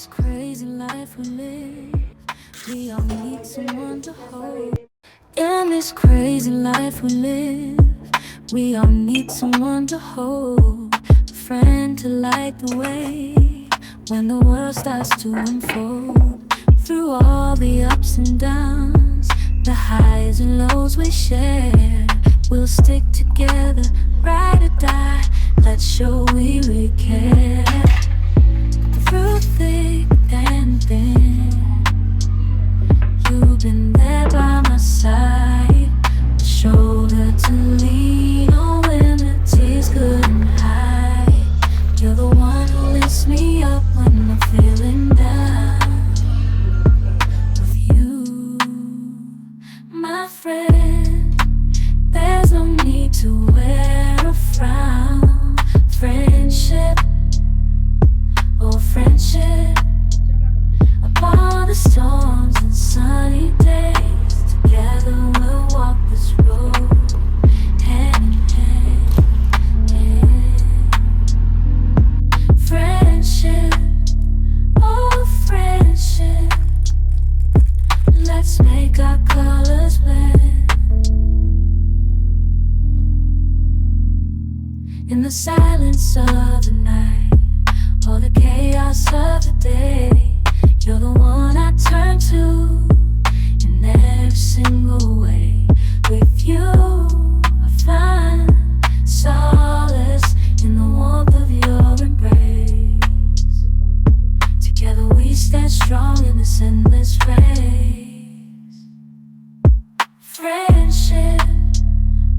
this crazy life we live, we all need someone to hold. In this crazy life we live, we all need someone to hold. A friend to light the way when the world starts to unfold. Through all the ups and downs, the highs and lows we share, we'll stick together, ride or die. Let's show we really care. Through thick and thin, you've been there by my side, a shoulder to lean on when the tears couldn't hide. You're the one who lifts me up when I'm feeling down. With you, my friend, there's no need to wear a frown. Friendship, oh friendship, upon the storms and sunny days, together we'll walk this road, hand in hand, yeah. Friendship, oh friendship, let's make our colors blend. In the silence of the night, or the chaos of the day, you're the one I turn to in every single way. With you, I find solace in the warmth of your embrace. Together we stand strong in this endless race. Friendship,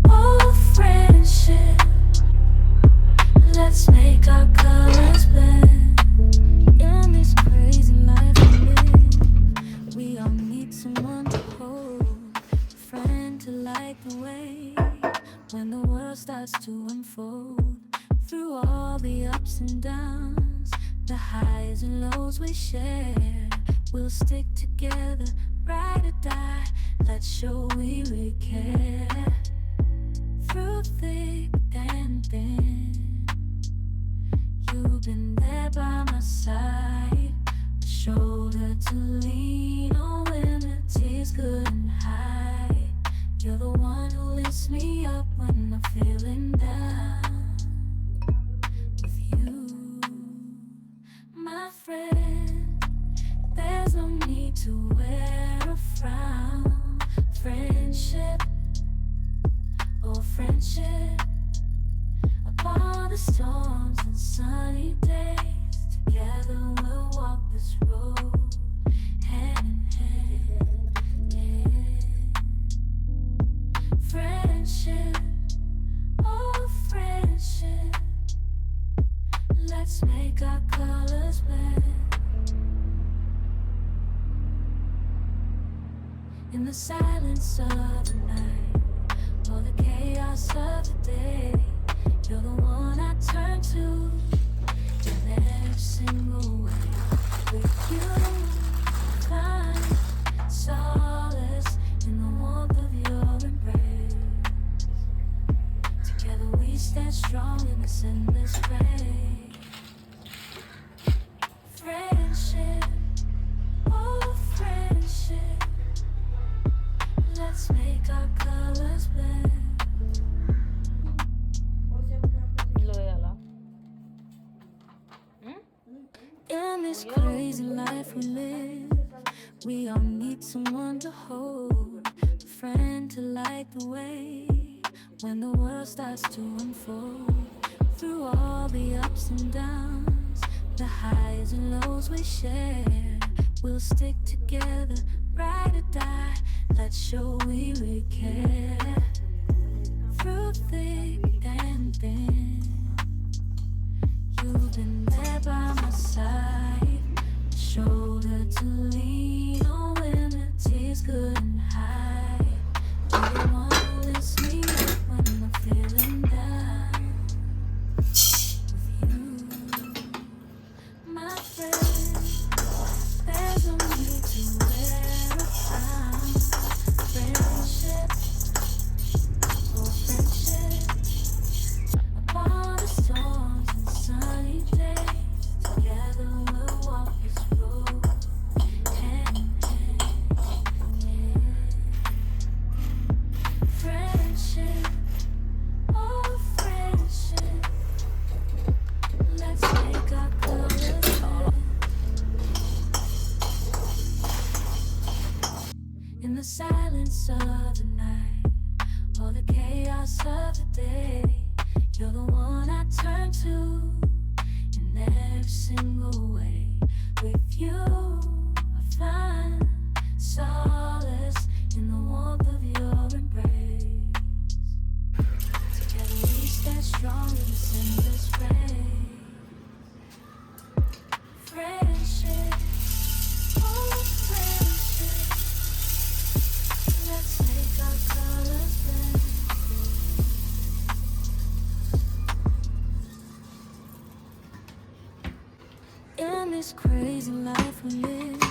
oh friendship, let's make our colors blend. In this crazy life we live, we all need someone to hold, a friend to light the way when the world starts to unfold. Through all the ups and downs, the highs and lows we share, we'll stick together, ride or die. Let's show we really care. Through thick and thin, you've been there by my side, a shoulder to lean on when the tears couldn't hide. You're the one who lifts me up when I'm feeling down. With you, my friend, there's no need to wear a frown. Friendship, oh friendship, upon the storms and sunny days, together we'll walk this road, hand in hand, yeah. Friendship, oh friendship, let's make our colors blend. In the silence of the night, or the chaos of the day, you're the one I turn to in every single way. With you, I find solace in the warmth of your embrace. Together we stand strong in this endless race. Friendship, oh friendship, let's make our colors blend. In this crazy life we live, we all need someone to hold, a friend to light the way when the world starts to unfold. Through all the ups and downs, the highs and lows we share, we'll stick together, ride or die. Let's show we really care. Through thick and thin, you've been there by my side, a shoulder to lean on when the tears couldn't hide. You're the one who lifts me up when I'm feeling down. With you, my friend, there's no need to wear a frown. Friendship, oh friendship, silence of the night, all the chaos of the day. You're the one I turn to in every single way. With you, I find solace in the warmth of your embrace. Together we stand strong in this endless race. Friendship, oh friendship, let's make our colors blend. In this crazy life we live,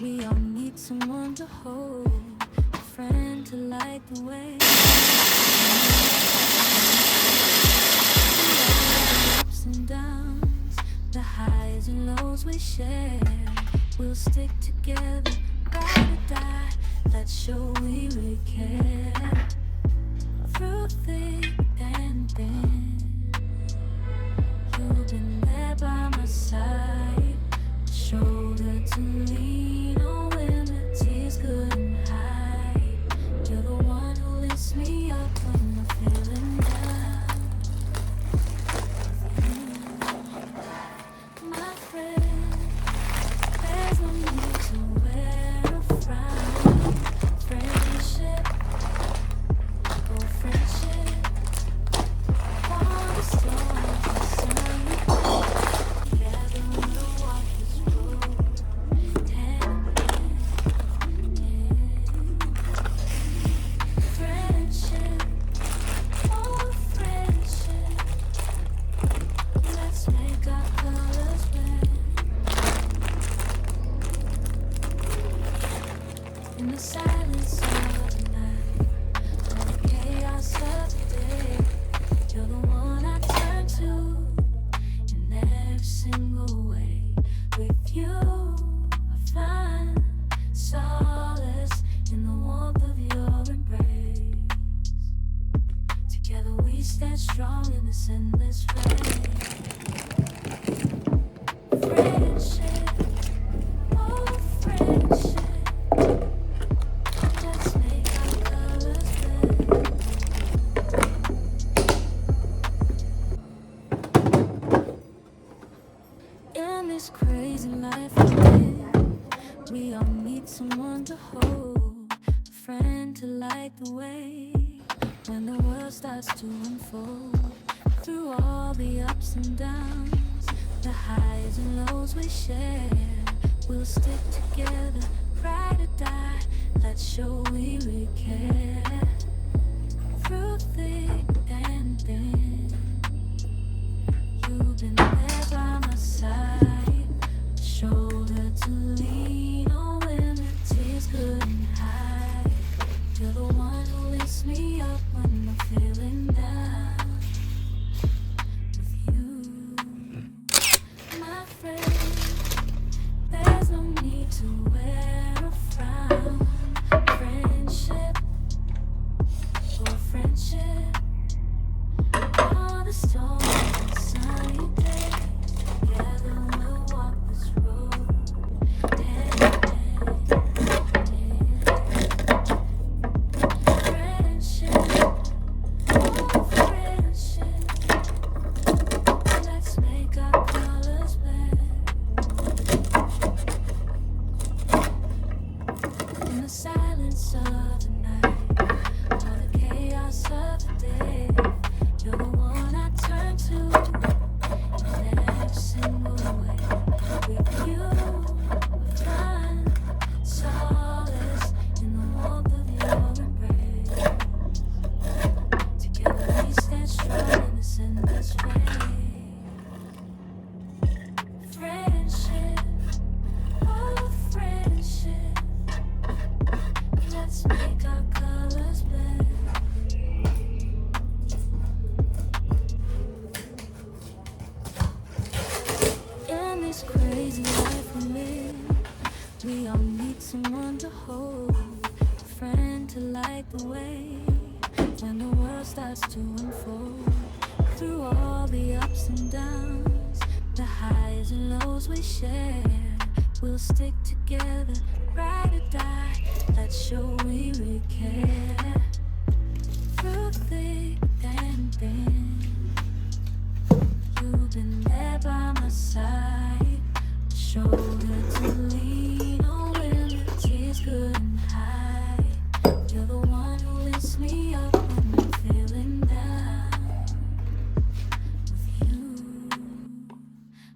we all need someone to hold, a friend to light the way. Ups and downs, the highs and lows we share, we'll stick together, ride or die. Let's show we really care. Through thick and thin, you've been there by my side, a shoulder to lean on when the tears couldn't hide. You're the one who lifts me up when I'm feeling down. My friend, there's no need to wear a frown. Friendship, oh friendship, on the storm, the sun. Together we'll walk this road, hand in hand. Friendship, oh friendship, let's make our colors blend. In the silence of the night, all the chaos of the day, you're the one I turn to in every single way. With you, I find solace in the warmth of your embrace. Together we stand strong in this endless race. Friendship, oh friendship, let's make our colors blend. In this crazy life we live, we all need someone to hold, a friend to light the way. When the world starts to unfold, through all the ups and downs, the highs and lows we share, we'll stick together, ride or die. Let's show we really care. Through thick and thin, you've been there by my side, a shoulder to lean on when the tears couldn't hide. You're the one who lifts me up when I'm feeling down. With you, my friend, there's no need to wear a frown. Friendship, oh friendship, all the storms and sunny days. Together we'll walk this road, hand in hand. Friendship, oh friendship, let's make our colors blend. In the silence of the night, all the chaos of the day, you're the one I turn to in every single way. With you, I find solace in the warmth of your embrace. Together we stand strong in this endless race. Friendship, oh friendship, let's make our colors blend. In this crazy life we live, we all need someone to hold, a friend to light the way. When the world starts to unfold, through all the ups and downs, the highs and lows we share, we'll stick together, ride or die. Let's show we really care. Through thick and thin, you've been there by my side, shoulder to lean on when the tears couldn't hide. You're the one who lifts me up when I'm feeling down. With you,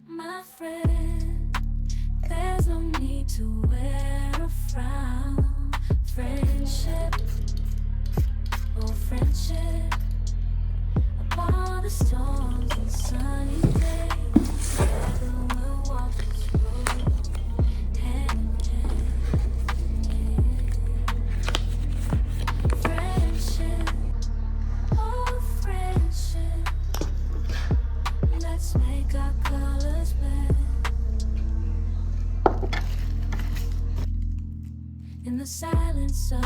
my friend, there's no need to wear a frown. Friendship, oh friendship, upon the storms and sunny days, together we'll walk this road, hand in hand. Friendship, oh friendship, let's make our colors blend. In the silence of